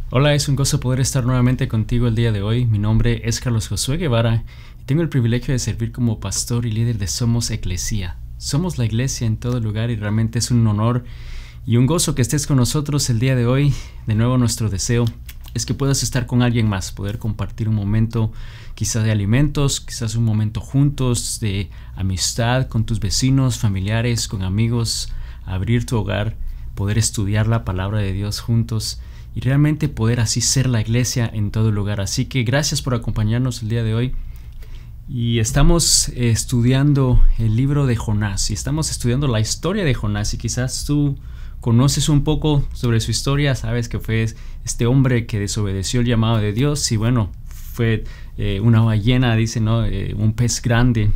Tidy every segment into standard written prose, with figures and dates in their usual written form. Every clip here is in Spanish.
Hola, es un gozo poder estar nuevamente contigo el día de hoy. Mi nombre es Carlos Josué Guevara y tengo el privilegio de servir como pastor y líder de Somos Eclesia. Somos la iglesia en todo lugar y realmente es un honor y un gozo que estés con nosotros el día de hoy. De nuevo, nuestro deseo es que puedas estar con alguien más, poder compartir un momento quizás de alimentos, quizás un momento juntos de amistad con tus vecinos, familiares, con amigos, abrir tu hogar, poder estudiar la palabra de Dios juntos y realmente poder así ser la iglesia en todo lugar. Así que gracias por acompañarnos el día de hoy. Y estamos estudiando el libro de Jonás y estamos estudiando la historia de Jonás, y quizás tú conoces un poco sobre su historia, sabes que fue este hombre que desobedeció el llamado de Dios y bueno, fue una ballena, dice, ¿no? Un pez grande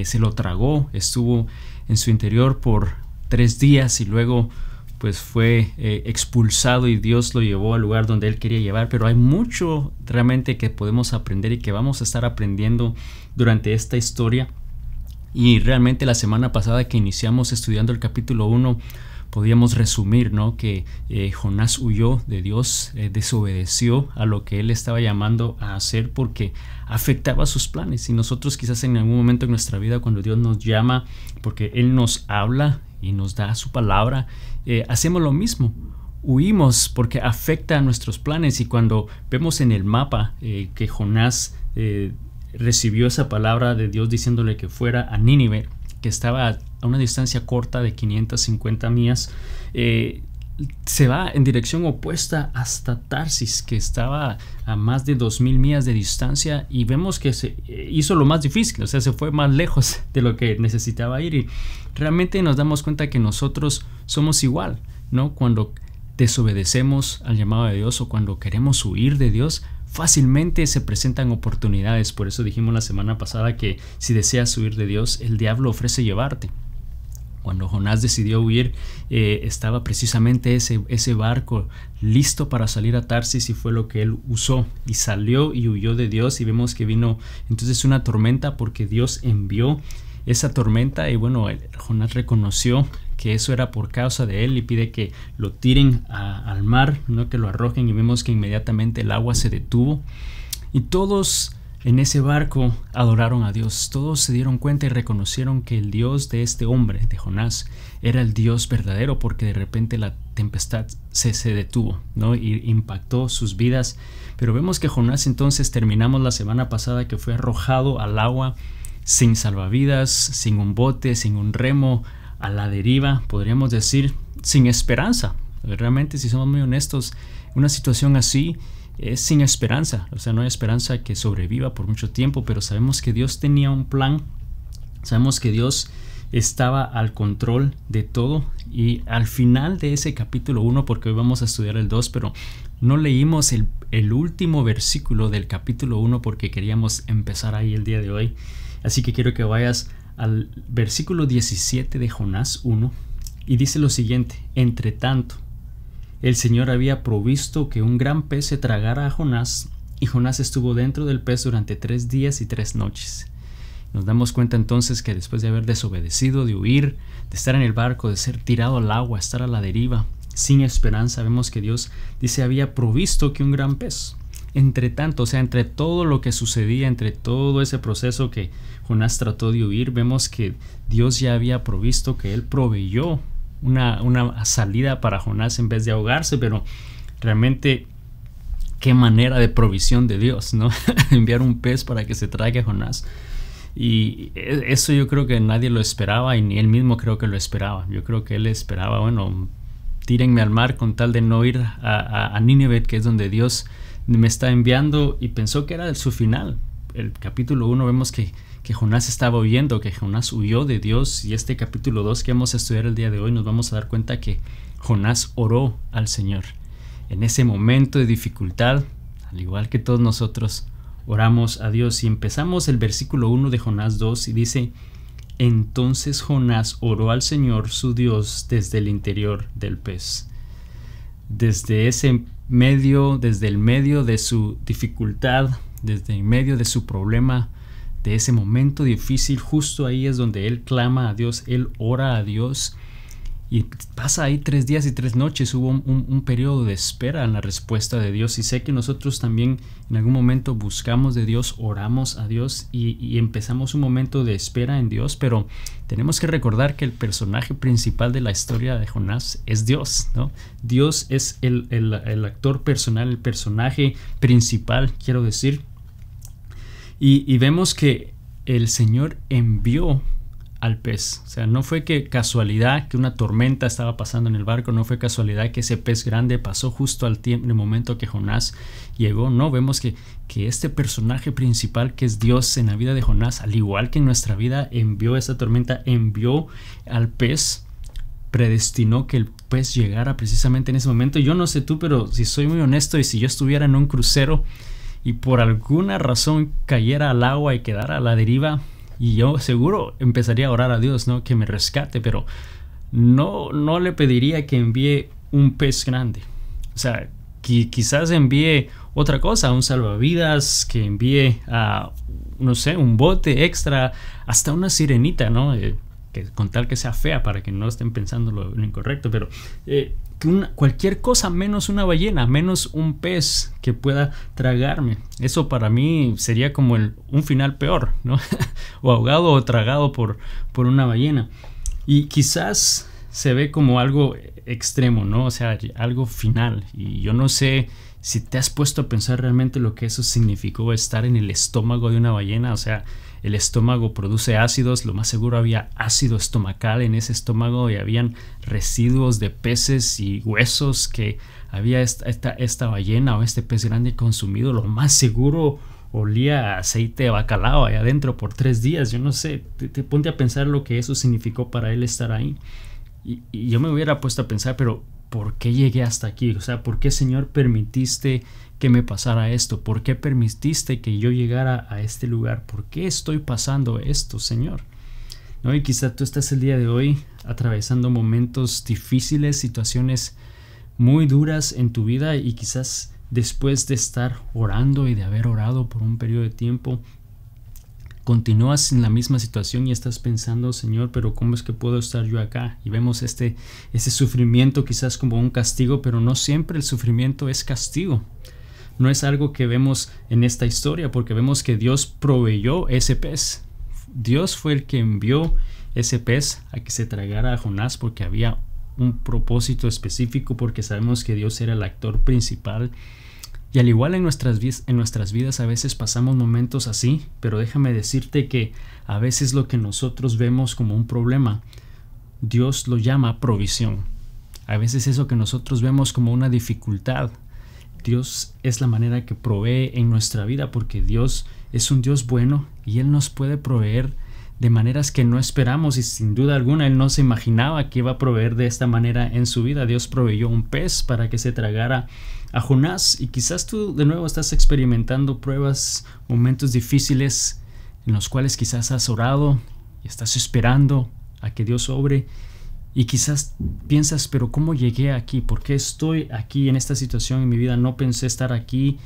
se lo tragó, estuvo en su interior por 3 días y luego pues fue expulsado y Dios lo llevó al lugar donde él quería llevar. Pero hay mucho realmente que podemos aprender y que vamos a estar aprendiendo durante esta historia. Y realmente la semana pasada que iniciamos estudiando el capítulo 1 podíamos resumir, ¿no? Que Jonás huyó de Dios, desobedeció a lo que él estaba llamando a hacer porque afectaba sus planes. Y nosotros quizás en algún momento en nuestra vida, cuando Dios nos llama, porque Él nos habla y nos da su palabra, hacemos lo mismo. Huimos porque afecta a nuestros planes. Y cuando vemos en el mapa que Jonás recibió esa palabra de Dios diciéndole que fuera a Nínive, que estaba a una distancia corta de 550 millas, se va en dirección opuesta hasta Tarsis, que estaba a más de 2000 millas de distancia, y vemos que se hizo lo más difícil, o sea, se fue más lejos de lo que necesitaba ir. Y realmente nos damos cuenta que nosotros somos igual, ¿no? Cuando desobedecemos al llamado de Dios o cuando queremos huir de Dios, fácilmente se presentan oportunidades. Por eso dijimos la semana pasada que si deseas huir de Dios, el diablo ofrece llevarte. Cuando Jonás decidió huir, estaba precisamente ese barco listo para salir a Tarsis, y fue lo que él usó, y salió y huyó de Dios. Y vemos que vino entonces una tormenta porque Dios envió esa tormenta, y bueno, Jonás reconoció que eso era por causa de él y pide que lo tiren al mar, no que lo arrojen, y vemos que inmediatamente el agua se detuvo y todos en ese barco adoraron a Dios. Todos se dieron cuenta y reconocieron que el Dios de este hombre, de Jonás, era el Dios verdadero, porque de repente la tempestad se detuvo, ¿no? Y impactó sus vidas. Pero vemos que Jonás, entonces, terminamos la semana pasada que fue arrojado al agua sin salvavidas, sin un bote, sin un remo, a la deriva, podríamos decir, sin esperanza. Realmente, si somos muy honestos, una situación así es sin esperanza. O sea, no hay esperanza que sobreviva por mucho tiempo, pero sabemos que Dios tenía un plan, sabemos que Dios estaba al control de todo. Y al final de ese capítulo 1, porque hoy vamos a estudiar el 2, pero no leímos el último versículo del capítulo 1 porque queríamos empezar ahí el día de hoy. Así que quiero que vayas al versículo 17 de Jonás 1 y dice lo siguiente: entre tanto, el Señor había provisto que un gran pez se tragara a Jonás, y Jonás estuvo dentro del pez durante 3 días y 3 noches. Nos damos cuenta entonces que después de haber desobedecido, de huir, de estar en el barco, de ser tirado al agua, estar a la deriva, sin esperanza, vemos que Dios dice había provisto que un gran pez. Entre tanto, o sea, entre todo lo que sucedía, entre todo ese proceso que Jonás trató de huir, vemos que Dios ya había provisto, que Él proveyó una salida para Jonás en vez de ahogarse. Pero realmente qué manera de provisión de Dios, ¿no? Enviar un pez para que se trague a Jonás. Y eso yo creo que nadie lo esperaba, y ni él mismo creo que lo esperaba. Yo creo que él esperaba, bueno, tírenme al mar con tal de no ir a Nínive, que es donde Dios me está enviando, y pensó que era su final. El capítulo 1 vemos que Jonás estaba huyendo, que Jonás huyó de Dios, y este capítulo 2 que vamos a estudiar el día de hoy nos vamos a dar cuenta que Jonás oró al Señor. En ese momento de dificultad, al igual que todos nosotros, oramos a Dios. Y empezamos el versículo 1 de Jonás 2 y dice: entonces Jonás oró al Señor su Dios desde el interior del pez. Desde el medio de su dificultad, desde el medio de su problema, de ese momento difícil, justo ahí es donde él clama a Dios, él ora a Dios. Y pasa ahí 3 días y 3 noches. Hubo un periodo de espera en la respuesta de Dios. Y sé que nosotros también en algún momento buscamos de Dios, oramos a Dios y empezamos un momento de espera en Dios. Pero tenemos que recordar que el personaje principal de la historia de Jonás es Dios, ¿no? Dios es el actor personal, el personaje principal, quiero decir. Y vemos que el Señor envió al pez. O sea, no fue que casualidad que una tormenta estaba pasando en el barco, no fue casualidad que ese pez grande pasó justo al tiempo, en el momento que Jonás llegó. No, vemos que este personaje principal, que es Dios en la vida de Jonás, al igual que en nuestra vida, envió esa tormenta, envió al pez, predestinó que el pez llegara precisamente en ese momento. Yo no sé tú, pero si soy muy honesto, y si yo estuviera en un crucero y por alguna razón cayera al agua y quedara a la deriva, y yo seguro empezaría a orar a Dios, ¿no? Que me rescate, pero no le pediría que envíe un pez grande. O sea, quizás envíe otra cosa, un salvavidas, que envíe no sé, un bote extra, hasta una sirenita, ¿no? Que con tal que sea fea, para que no estén pensando lo incorrecto, pero cualquier cosa menos una ballena, menos un pez que pueda tragarme. Eso para mí sería como un final peor, ¿no? O ahogado o tragado por una ballena. Y quizás se ve como algo extremo, ¿no? O sea, algo final. Y yo no sé si te has puesto a pensar realmente lo que eso significó, estar en el estómago de una ballena. O sea, el estómago produce ácidos, lo más seguro había ácido estomacal en ese estómago y habían residuos de peces y huesos que había esta ballena o este pez grande consumido. Lo más seguro olía a aceite de bacalao ahí adentro por 3 días. Yo no sé, te ponte a pensar lo que eso significó para él estar ahí. Y yo me hubiera puesto a pensar, pero ¿por qué llegué hasta aquí? O sea, ¿por qué, Señor, permitiste que me pasara esto? ¿Por qué permitiste que yo llegara a este lugar? ¿Por qué estoy pasando esto, Señor? ¿No? Y quizá tú estás el día de hoy atravesando momentos difíciles, situaciones muy duras en tu vida, y quizás después de estar orando y de haber orado por un periodo de tiempo, continúas en la misma situación y estás pensando, Señor, pero ¿cómo es que puedo estar yo acá? Y vemos ese sufrimiento quizás como un castigo, pero no siempre el sufrimiento es castigo. No es algo que vemos en esta historia, porque vemos que Dios proveyó ese pez. Dios fue el que envió ese pez a que se tragara a Jonás, porque había un propósito específico, porque sabemos que Dios era el actor principal. Y al igual en nuestras vidas a veces pasamos momentos así, pero déjame decirte que a veces lo que nosotros vemos como un problema, Dios lo llama provisión. A veces eso que nosotros vemos como una dificultad, Dios es la manera que provee en nuestra vida, porque Dios es un Dios bueno y Él nos puede proveer de maneras que no esperamos, y sin duda alguna Él no se imaginaba que iba a proveer de esta manera en su vida. Dios proveyó un pez para que se tragara a Jonás, y quizás tú de nuevo estás experimentando pruebas, momentos difíciles en los cuales quizás has orado y estás esperando a que Dios obre, y quizás piensas, pero ¿cómo llegué aquí? ¿Por qué estoy aquí en esta situación en mi vida? No pensé estar aquí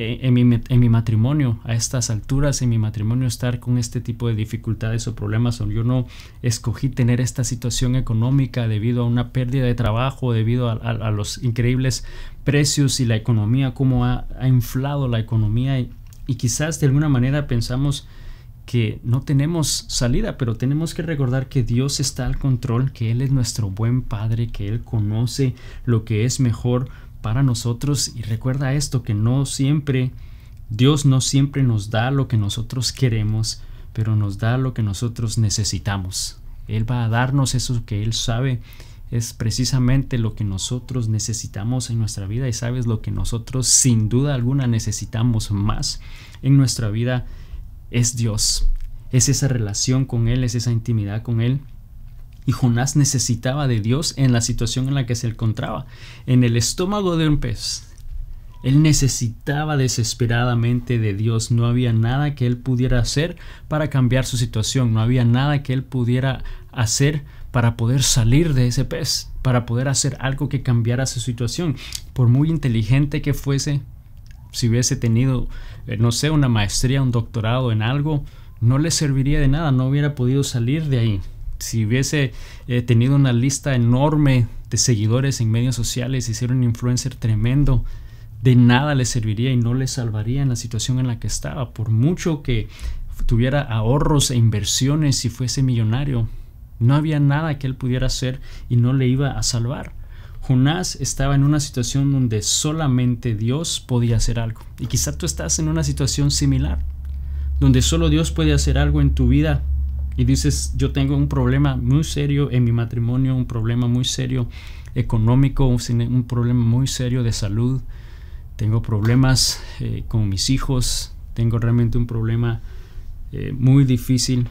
en mi matrimonio, a estas alturas en mi matrimonio, estar con este tipo de dificultades o problemas, o yo no escogí tener esta situación económica debido a una pérdida de trabajo, debido a los increíbles precios y la economía, cómo ha inflado la economía, y quizás de alguna manera pensamos que no tenemos salida, pero tenemos que recordar que Dios está al control, que Él es nuestro buen Padre, que Él conoce lo que es mejor para nosotros. Y recuerda esto, que Dios no siempre nos da lo que nosotros queremos, pero nos da lo que nosotros necesitamos. Él va a darnos eso que Él sabe es precisamente lo que nosotros necesitamos en nuestra vida. Y sabes, lo que nosotros sin duda alguna necesitamos más en nuestra vida es Dios, es esa relación con Él, es esa intimidad con Él. Y Jonás necesitaba de Dios en la situación en la que se encontraba, en el estómago de un pez. Él necesitaba desesperadamente de Dios. No había nada que él pudiera hacer para cambiar su situación. No había nada que él pudiera hacer para poder salir de ese pez, para poder hacer algo que cambiara su situación. Por muy inteligente que fuese, si hubiese tenido, no sé, una maestría, un doctorado en algo, no le serviría de nada, no hubiera podido salir de ahí. Si hubiese tenido una lista enorme de seguidores en medios sociales y ser un influencer tremendo, de nada le serviría y no le salvaría en la situación en la que estaba. Por mucho que tuviera ahorros e inversiones, si fuese millonario, no había nada que él pudiera hacer y no le iba a salvar. Jonás estaba en una situación donde solamente Dios podía hacer algo. Y quizá tú estás en una situación similar, donde solo Dios puede hacer algo en tu vida. Y dices, yo tengo un problema muy serio en mi matrimonio, un problema muy serio económico, un problema muy serio de salud. Tengo problemas con mis hijos. Tengo realmente un problema muy difícil,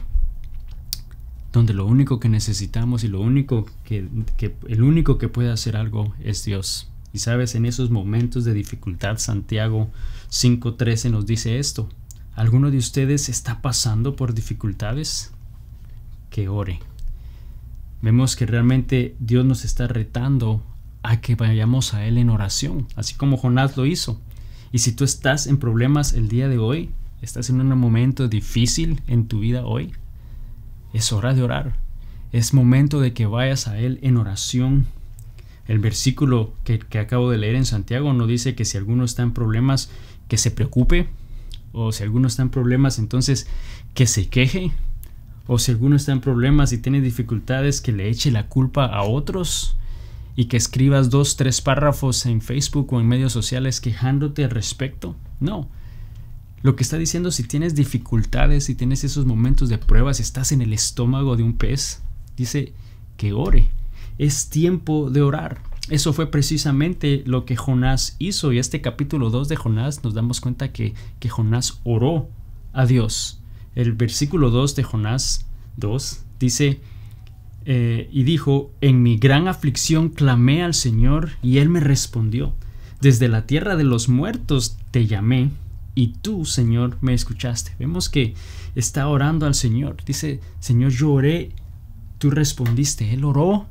donde lo único que necesitamos y el único que puede hacer algo es Dios. Y sabes, en esos momentos de dificultad, Santiago 5:13 nos dice esto: ¿alguno de ustedes está pasando por dificultades? Que ore. Vemos que realmente Dios nos está retando a que vayamos a Él en oración, así como Jonás lo hizo. Y si tú estás en problemas el día de hoy, estás en un momento difícil en tu vida hoy, es hora de orar. Es momento de que vayas a Él en oración. El versículo que acabo de leer en Santiago no dice que si alguno está en problemas, que se preocupe, o si alguno está en problemas, entonces que se queje, o si alguno está en problemas y tiene dificultades, que le eche la culpa a otros y que escribas 2-3 párrafos en Facebook o en medios sociales quejándote al respecto. No. Lo que está diciendo, si tienes dificultades, si tienes esos momentos de pruebas, estás en el estómago de un pez, dice que ore. Es tiempo de orar. Eso fue precisamente lo que Jonás hizo. Y este capítulo 2 de Jonás nos damos cuenta que Jonás oró a Dios. El versículo 2 de Jonás 2 dice, y dijo, en mi gran aflicción clamé al Señor y Él me respondió. Desde la tierra de los muertos te llamé y tú, Señor, me escuchaste. Vemos que está orando al Señor. Dice, Señor, yo oré, tú respondiste. Él oró.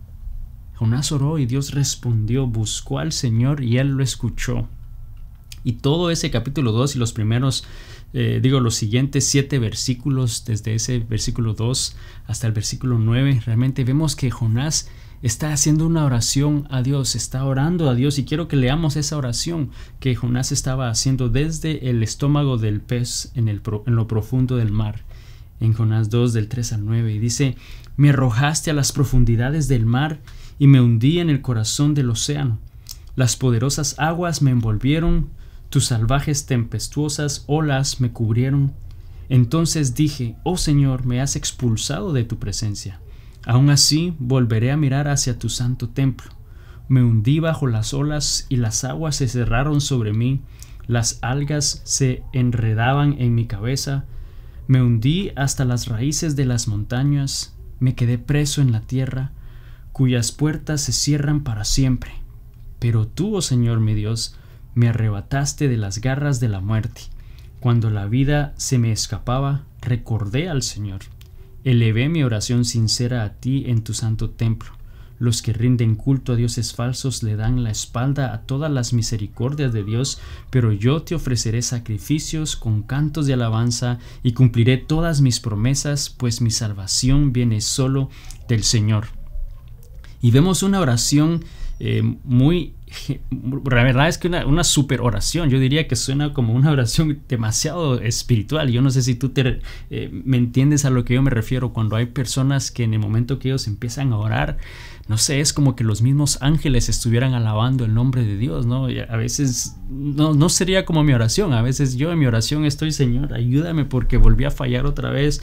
Jonás oró y Dios respondió. Buscó al Señor y Él lo escuchó. Y todo ese capítulo 2 y los primeros, los siguientes 7 versículos, desde ese versículo 2 hasta el versículo 9, realmente vemos que Jonás está haciendo una oración a Dios, está orando a Dios, y quiero que leamos esa oración que Jonás estaba haciendo desde el estómago del pez en lo profundo del mar. En Jonás 2 del 3 al 9 y dice, me arrojaste a las profundidades del mar y me hundí en el corazón del océano. Las poderosas aguas me envolvieron, tus salvajes tempestuosas olas me cubrieron. Entonces dije, oh Señor, me has expulsado de tu presencia. Aún así volveré a mirar hacia tu santo templo. Me hundí bajo las olas y las aguas se cerraron sobre mí. Las algas se enredaban en mi cabeza. Me hundí hasta las raíces de las montañas. Me quedé preso en la tierra, cuyas puertas se cierran para siempre. Pero tú, oh Señor mi Dios, me arrebataste de las garras de la muerte. Cuando la vida se me escapaba, recordé al Señor. Elevé mi oración sincera a ti en tu santo templo. Los que rinden culto a dioses falsos le dan la espalda a todas las misericordias de Dios, pero yo te ofreceré sacrificios con cantos de alabanza y cumpliré todas mis promesas, pues mi salvación viene solo del Señor. Y vemos una oración la verdad es que una super oración. Yo diría que suena como una oración demasiado espiritual. Yo no sé si tú me entiendes a lo que yo me refiero cuando hay personas que en el momento que ellos empiezan a orar, no sé, es como que los mismos ángeles estuvieran alabando el nombre de Dios, ¿no? Y a veces no sería como mi oración. A veces yo en mi oración estoy, Señor, ayúdame porque volví a fallar otra vez.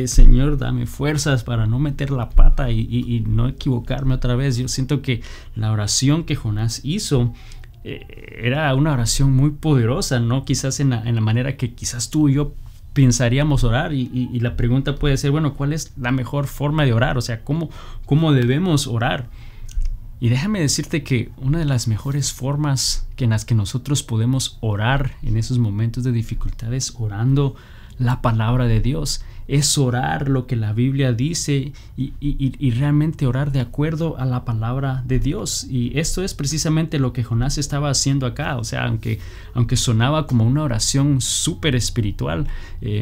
Señor, dame fuerzas para no meter la pata y no equivocarme otra vez. Yo siento que la oración que Jonás hizo era una oración muy poderosa, ¿no? Quizás en la manera que quizás tú y yo pensaríamos orar, y la pregunta puede ser, bueno, ¿cuál es la mejor forma de orar? O sea, ¿cómo debemos orar? Y déjame decirte que una de las mejores formas en las que nosotros podemos orar en esos momentos de dificultad es orando la palabra de Dios, es orar lo que la Biblia dice y realmente orar de acuerdo a la palabra de Dios. Y esto es precisamente lo que Jonás estaba haciendo acá. O sea, aunque sonaba como una oración súper espiritual,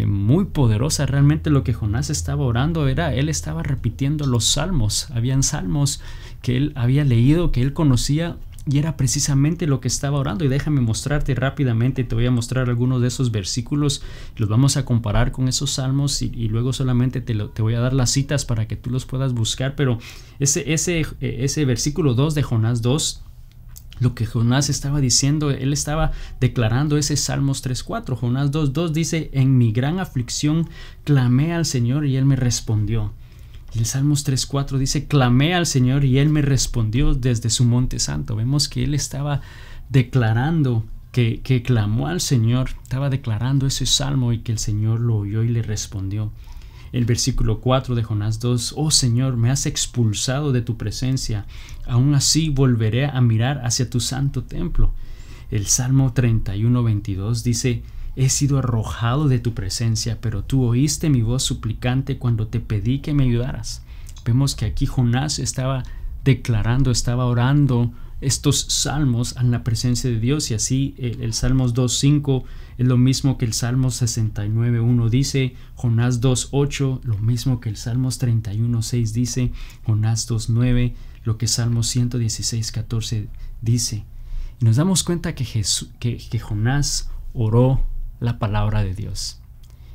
muy poderosa, realmente lo que Jonás estaba orando él estaba repitiendo los salmos. Habían salmos que él había leído, que él conocía, y era precisamente lo que estaba orando. Y déjame mostrarte rápidamente, te voy a mostrar algunos de esos versículos, los vamos a comparar con esos salmos y luego solamente te voy a dar las citas para que tú los puedas buscar. Pero ese versículo 2 de Jonás 2, lo que Jonás estaba diciendo, él estaba declarando ese Salmos 3:4. Jonás 2:2 dice: en mi gran aflicción clamé al Señor y él me respondió. Y el Salmos 3:4 dice: clamé al Señor y él me respondió desde su monte santo. Vemos que él estaba declarando que clamó al Señor, estaba declarando ese salmo y que el Señor lo oyó y le respondió. El versículo 4 de Jonás 2: oh Señor, me has expulsado de tu presencia, aún así volveré a mirar hacia tu santo templo. El Salmo 31:22 dice: he sido arrojado de tu presencia, pero tú oíste mi voz suplicante cuando te pedí que me ayudaras. Vemos que aquí Jonás estaba declarando, estaba orando estos salmos en la presencia de Dios. Y así el Salmos 2:5 es lo mismo que el Salmos 69:1 dice, Jonás 2:8 lo mismo que el Salmos 31:6 dice, Jonás 2:9 lo que Salmos 116:14 dice. Y nos damos cuenta que Jonás oró la palabra de Dios.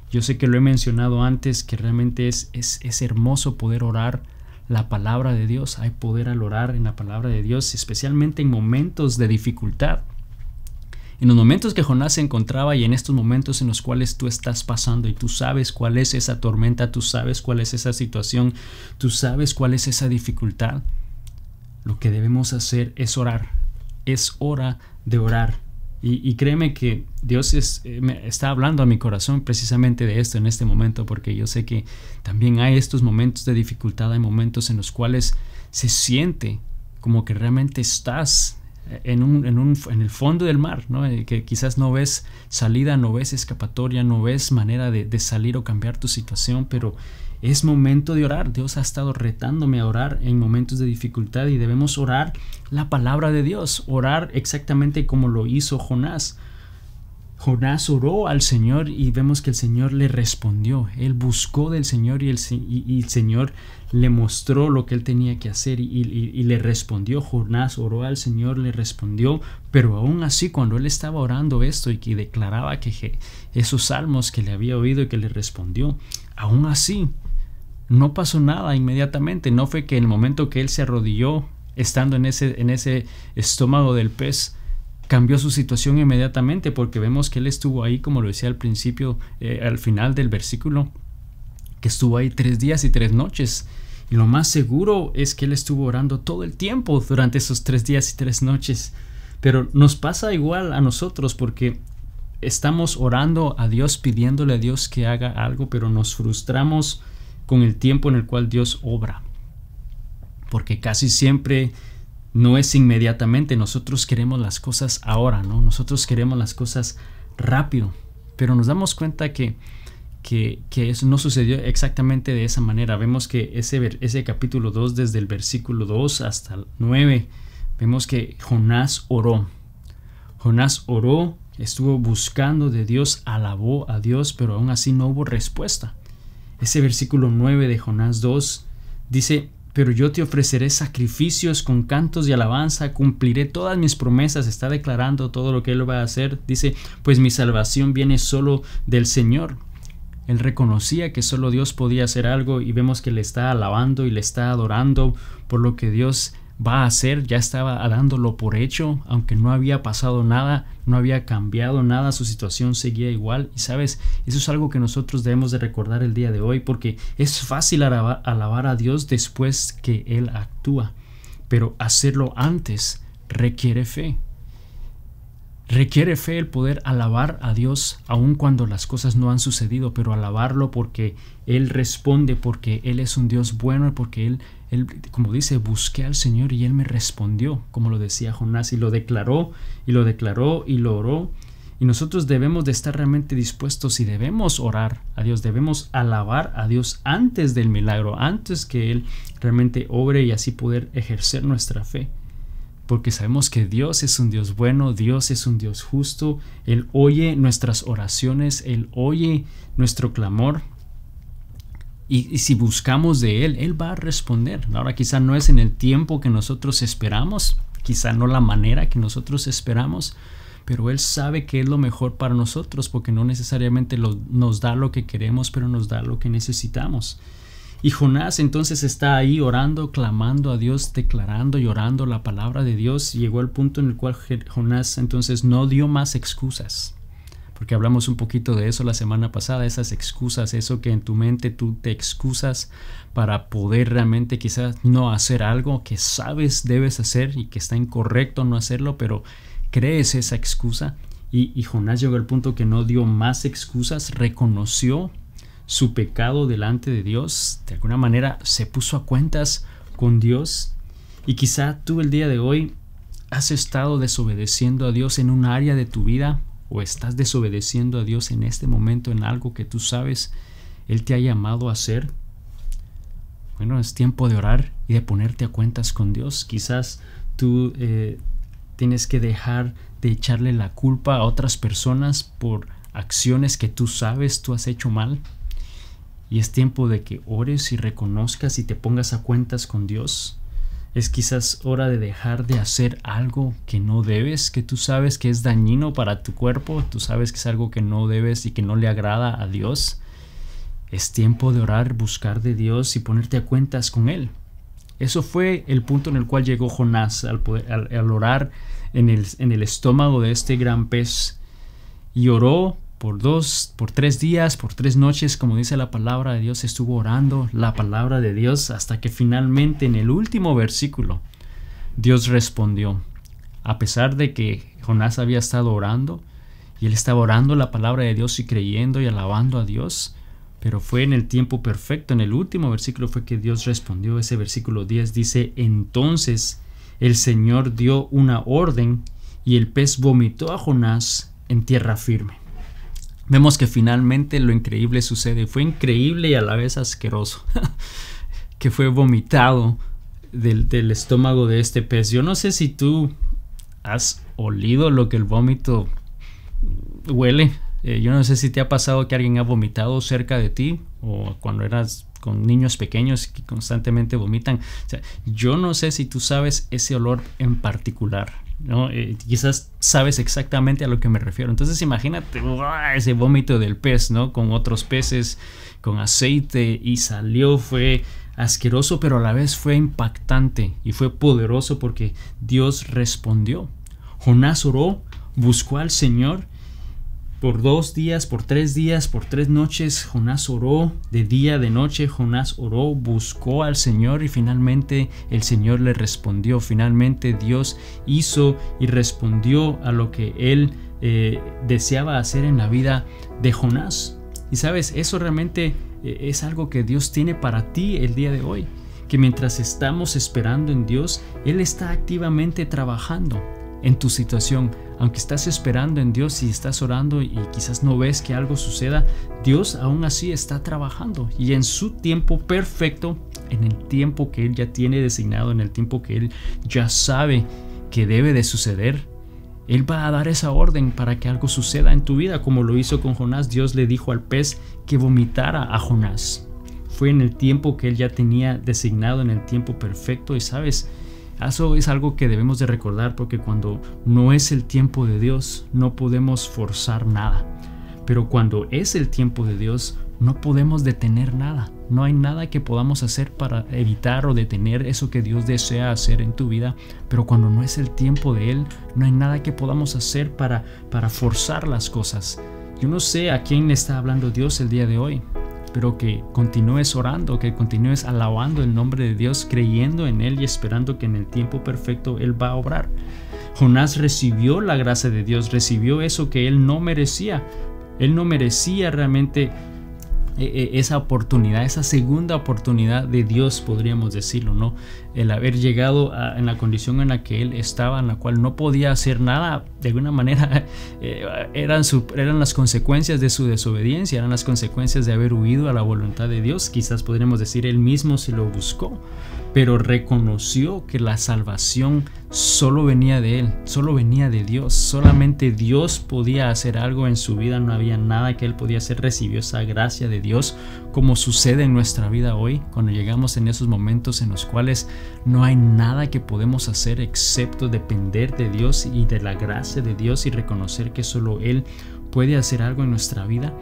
Yo sé que lo he mencionado antes, que realmente es hermoso poder orar la palabra de Dios. Hay poder al orar en la palabra de Dios, especialmente en momentos de dificultad. En los momentos que Jonás se encontraba y en estos momentos en los cuales tú estás pasando y tú sabes cuál es esa tormenta, tú sabes cuál es esa situación, tú sabes cuál es esa dificultad, lo que debemos hacer es orar. Es hora de orar. Y créeme que Dios me está hablando a mi corazón precisamente de esto en este momento, porque yo sé que también hay estos momentos de dificultad, hay momentos en los cuales se siente como que realmente estás en el fondo del mar, ¿no? Que quizás no ves salida, no ves escapatoria, no ves manera de salir o cambiar tu situación, pero es momento de orar. Dios ha estado retándome a orar en momentos de dificultad y debemos orar la palabra de Dios, orar exactamente como lo hizo Jonás. Jonás oró al Señor y vemos que el Señor le respondió. Él buscó del Señor y el Señor le mostró lo que él tenía que hacer y le respondió. Jonás oró al Señor, le respondió, pero aún así cuando él estaba orando esto y que declaraba que esos salmos que le había oído y que le respondió, aún así no pasó nada inmediatamente. No fue que en el momento que él se arrodilló estando en ese estómago del pez cambió su situación inmediatamente, porque vemos que él estuvo ahí, como lo decía al principio, al final del versículo, que estuvo ahí 3 días y 3 noches. Y lo más seguro es que él estuvo orando todo el tiempo durante esos 3 días y 3 noches. Pero nos pasa igual a nosotros, porque estamos orando a Dios, pidiéndole a Dios que haga algo, pero nos frustramos con el tiempo en el cual Dios obra, porque casi siempre no es inmediatamente. Nosotros queremos las cosas ahora, ¿no? Nosotros queremos las cosas rápido, pero nos damos cuenta que eso no sucedió exactamente de esa manera. Vemos que ese capítulo 2, desde el versículo 2 hasta el 9, vemos que Jonás oró. Jonás oró, estuvo buscando de Dios, alabó a Dios, pero aún así no hubo respuesta. Ese versículo 9 de Jonás 2 dice: pero yo te ofreceré sacrificios con cantos de alabanza, cumpliré todas mis promesas. Está declarando todo lo que él va a hacer. Dice: pues mi salvación viene solo del Señor. Él reconocía que solo Dios podía hacer algo, y vemos que le está alabando y le está adorando por lo que Dios va a hacer. Ya estaba dándolo por hecho, aunque no había pasado nada, no había cambiado nada, su situación seguía igual. Y sabes, eso es algo que nosotros debemos de recordar el día de hoy, porque es fácil alabar a Dios después que Él actúa, pero hacerlo antes requiere fe. Requiere fe el poder alabar a Dios aun cuando las cosas no han sucedido, pero alabarlo porque Él responde, porque Él es un Dios bueno, porque Él, como dice, busqué al Señor y Él me respondió, como lo decía Jonás, y lo declaró y lo oró. Y nosotros debemos de estar realmente dispuestos y debemos orar a Dios, debemos alabar a Dios antes del milagro, antes que Él realmente obre y así poder ejercer nuestra fe. Porque sabemos que Dios es un Dios bueno, Dios es un Dios justo, Él oye nuestras oraciones, Él oye nuestro clamor. Y si buscamos de Él, Él va a responder. Ahora quizá no es en el tiempo que nosotros esperamos, quizá no la manera que nosotros esperamos, pero Él sabe que es lo mejor para nosotros, porque no necesariamente nos da lo que queremos, pero nos da lo que necesitamos. Y Jonás entonces está ahí orando, clamando a Dios, declarando y orando la palabra de Dios. Llegó al punto en el cual Jonás entonces no dio más excusas, porque hablamos un poquito de eso la semana pasada, esas excusas, eso que en tu mente tú te excusas para poder realmente quizás no hacer algo que sabes debes hacer y que está incorrecto no hacerlo, pero crees esa excusa. Y Jonás llegó al punto que no dio más excusas, reconoció su pecado delante de Dios, de alguna manera se puso a cuentas con Dios. Y quizá tú el día de hoy has estado desobedeciendo a Dios en un área de tu vida, o estás desobedeciendo a Dios en este momento en algo que tú sabes Él te ha llamado a hacer. Bueno, es tiempo de orar y de ponerte a cuentas con Dios. Quizás tú tienes que dejar de echarle la culpa a otras personas por acciones que tú sabes tú has hecho mal. Y es tiempo de que ores y reconozcas y te pongas a cuentas con Dios. Es quizás hora de dejar de hacer algo que no debes, que tú sabes que es dañino para tu cuerpo, tú sabes que es algo que no debes y que no le agrada a Dios. Es tiempo de orar, buscar de Dios y ponerte a cuentas con Él. Eso fue el punto en el cual llegó Jonás al orar en el estómago de este gran pez. Y oró por 3 días, por 3 noches, como dice la palabra de Dios, estuvo orando la palabra de Dios hasta que finalmente en el último versículo Dios respondió. A pesar de que Jonás había estado orando y él estaba orando la palabra de Dios y creyendo y alabando a Dios, pero fue en el tiempo perfecto, en el último versículo fue que Dios respondió. Ese versículo 10 dice: entonces el Señor dio una orden y el pez vomitó a Jonás en tierra firme. Vemos que finalmente lo increíble sucede. Fue increíble y a la vez asqueroso que fue vomitado del estómago de este pez. Yo no sé si tú has olido lo que el vómito huele. Yo no sé si te ha pasado que alguien ha vomitado cerca de ti, o cuando eras con niños pequeños que constantemente vomitan. O sea, yo no sé si tú sabes ese olor en particular, ¿no? Quizás sabes exactamente a lo que me refiero. Entonces imagínate ese vómito del pez, ¿no? Con otros peces, con aceite, y salió, fue asqueroso, pero a la vez fue impactante y fue poderoso porque Dios respondió. Jonás oró, buscó al Señor. Por 2 días, por 3 días, por 3 noches, Jonás oró, de día, de noche, Jonás oró, buscó al Señor y finalmente el Señor le respondió. Finalmente Dios hizo y respondió a lo que él deseaba hacer en la vida de Jonás. Y sabes, eso realmente es algo que Dios tiene para ti el día de hoy, que mientras estamos esperando en Dios, Él está activamente trabajando en tu situación. Aunque estás esperando en Dios y estás orando y quizás no ves que algo suceda, Dios aún así está trabajando, y en su tiempo perfecto, en el tiempo que Él ya tiene designado, en el tiempo que Él ya sabe que debe de suceder, Él va a dar esa orden para que algo suceda en tu vida, como lo hizo con Jonás. Dios le dijo al pez que vomitara a Jonás. Fue en el tiempo que Él ya tenía designado, en el tiempo perfecto. Y sabes, eso es algo que debemos de recordar, porque cuando no es el tiempo de Dios, no podemos forzar nada. Pero cuando es el tiempo de Dios, no podemos detener nada. No hay nada que podamos hacer para evitar o detener eso que Dios desea hacer en tu vida. Pero cuando no es el tiempo de Él, no hay nada que podamos hacer para forzar las cosas. Yo no sé a quién le está hablando Dios el día de hoy, pero que continúes orando, que continúes alabando el nombre de Dios, creyendo en Él y esperando que en el tiempo perfecto Él va a obrar. Jonás recibió la gracia de Dios, recibió eso que él no merecía. Él no merecía realmente esa oportunidad, esa segunda oportunidad de Dios, podríamos decirlo, ¿no? El haber llegado en la condición en la que él estaba, en la cual no podía hacer nada, de alguna manera eran las consecuencias de su desobediencia, eran las consecuencias de haber huido a la voluntad de Dios. Quizás podríamos decir él mismo se lo buscó, pero reconoció que la salvación solo venía de él, solo venía de Dios. Solamente Dios podía hacer algo en su vida, no había nada que él podía hacer. Recibió esa gracia de Dios, como sucede en nuestra vida hoy, cuando llegamos en esos momentos en los cuales no hay nada que podemos hacer excepto depender de Dios y de la gracia de Dios y reconocer que solo Él puede hacer algo en nuestra vida.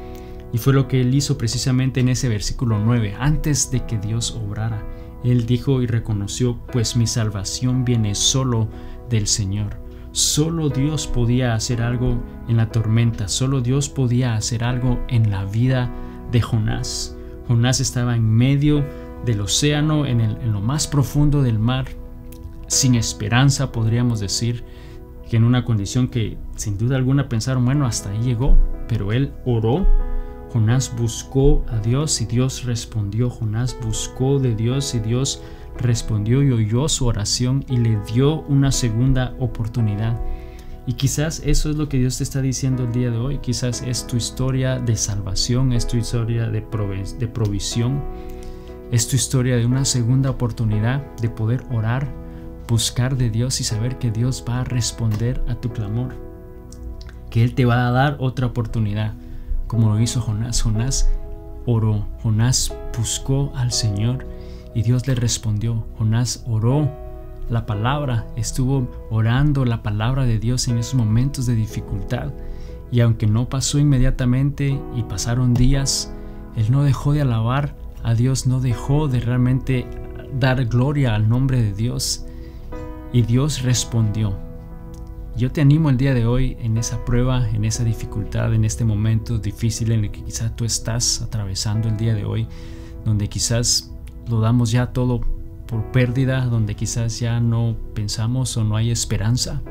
Y fue lo que Él hizo precisamente en ese versículo 9, antes de que Dios obrara. Él dijo y reconoció, pues mi salvación viene solo del Señor. Solo Dios podía hacer algo en la tormenta, solo Dios podía hacer algo en la vida de Jonás. Jonás estaba en medio del océano, en lo más profundo del mar, sin esperanza, podríamos decir, que en una condición que sin duda alguna pensaron, bueno, hasta ahí llegó, pero él oró. Jonás buscó a Dios y Dios respondió. Jonás buscó de Dios y Dios respondió y oyó su oración y le dio una segunda oportunidad. Y quizás eso es lo que Dios te está diciendo el día de hoy. Quizás es tu historia de salvación, es tu historia de provisión, es tu historia de una segunda oportunidad de poder orar, buscar de Dios y saber que Dios va a responder a tu clamor, que Él te va a dar otra oportunidad. Como lo hizo Jonás. Jonás oró, Jonás buscó al Señor y Dios le respondió. Jonás oró la palabra, estuvo orando la palabra de Dios en esos momentos de dificultad, y aunque no pasó inmediatamente y pasaron días, él no dejó de alabar a Dios, no dejó de realmente dar gloria al nombre de Dios, y Dios respondió. Yo te animo el día de hoy en esa prueba, en esa dificultad, en este momento difícil en el que quizás tú estás atravesando el día de hoy, donde quizás lo damos ya todo por pérdida, donde quizás ya no pensamos o no hay esperanza.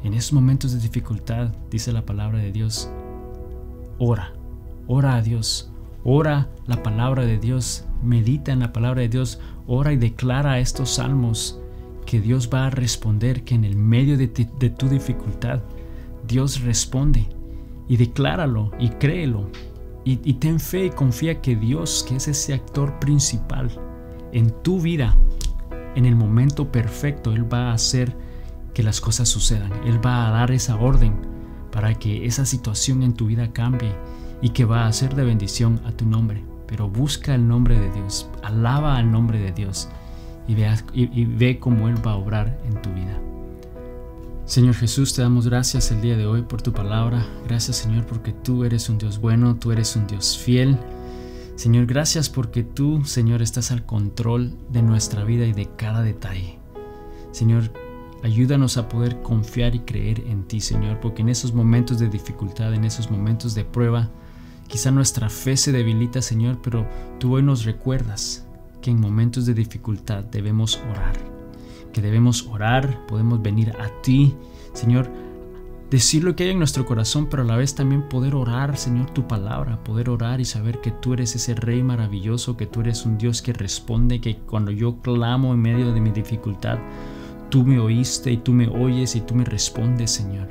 En esos momentos de dificultad, dice la palabra de Dios, ora a Dios, ora la palabra de Dios, medita en la palabra de Dios, ora y declara estos salmos, que Dios va a responder, que en el medio de tu dificultad Dios responde, y decláralo y créelo y ten fe y confía que Dios, que es ese actor principal en tu vida, en el momento perfecto, Él va a hacer que las cosas sucedan. Él va a dar esa orden para que esa situación en tu vida cambie y que va a ser de bendición a tu nombre. Pero busca el nombre de Dios, alaba al nombre de Dios y ve cómo Él va a obrar en tu vida. Señor Jesús, te damos gracias el día de hoy por tu palabra. Gracias, Señor, porque tú eres un Dios bueno, tú eres un Dios fiel. Señor, gracias porque tú, Señor, estás al control de nuestra vida y de cada detalle. Señor, ayúdanos a poder confiar y creer en ti, Señor, porque en esos momentos de dificultad, en esos momentos de prueba, quizá nuestra fe se debilita, Señor, pero tú hoy nos recuerdas que en momentos de dificultad debemos orar, podemos venir a ti, Señor, decir lo que hay en nuestro corazón, pero a la vez también poder orar, Señor, tu palabra, poder orar y saber que tú eres ese Rey maravilloso, que tú eres un Dios que responde, que cuando yo clamo en medio de mi dificultad, tú me oíste y tú me oyes y tú me respondes, Señor.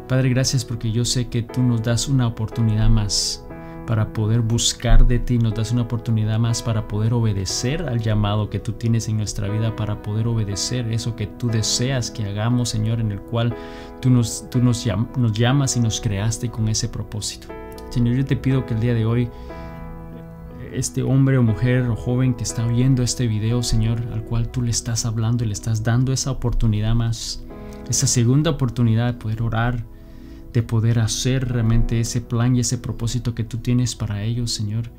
Padre, gracias porque yo sé que tú nos das una oportunidad más para poder buscar de ti, nos das una oportunidad más para poder obedecer al llamado que tú tienes en nuestra vida, para poder obedecer eso que tú deseas que hagamos, Señor, en el cual tú nos llamas y nos creaste con ese propósito. Señor, yo te pido que el día de hoy este hombre o mujer o joven que está viendo este video, Señor, al cual tú le estás hablando y le estás dando esa oportunidad más, esa segunda oportunidad de poder orar, de poder hacer realmente ese plan y ese propósito que tú tienes para ellos, Señor,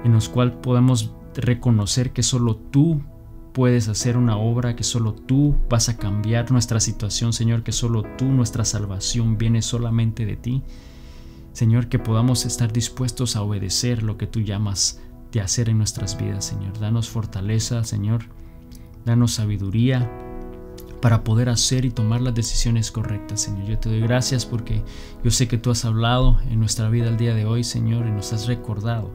en los cuales podamos reconocer que solo tú puedes hacer una obra, que solo tú vas a cambiar nuestra situación, Señor, que solo tú, nuestra salvación viene solamente de ti. Señor, que podamos estar dispuestos a obedecer lo que tú llamas de hacer en nuestras vidas, Señor. Danos fortaleza, Señor, danos sabiduría, para poder hacer y tomar las decisiones correctas, Señor. Yo te doy gracias porque yo sé que tú has hablado en nuestra vida el día de hoy, Señor, y nos has recordado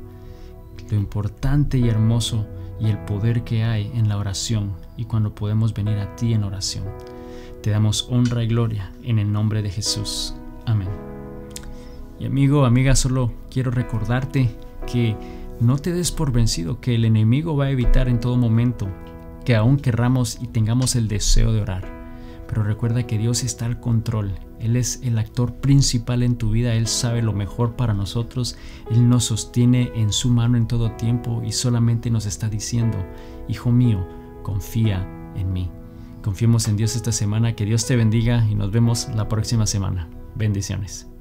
lo importante y hermoso y el poder que hay en la oración y cuando podemos venir a ti en oración. Te damos honra y gloria en el nombre de Jesús. Amén. Y amigo, amiga, solo quiero recordarte que no te des por vencido, que el enemigo va a evitar en todo momento que aún querramos y tengamos el deseo de orar. Pero recuerda que Dios está al control. Él es el actor principal en tu vida. Él sabe lo mejor para nosotros. Él nos sostiene en su mano en todo tiempo y solamente nos está diciendo: hijo mío, confía en mí. Confiemos en Dios esta semana. Que Dios te bendiga y nos vemos la próxima semana. Bendiciones.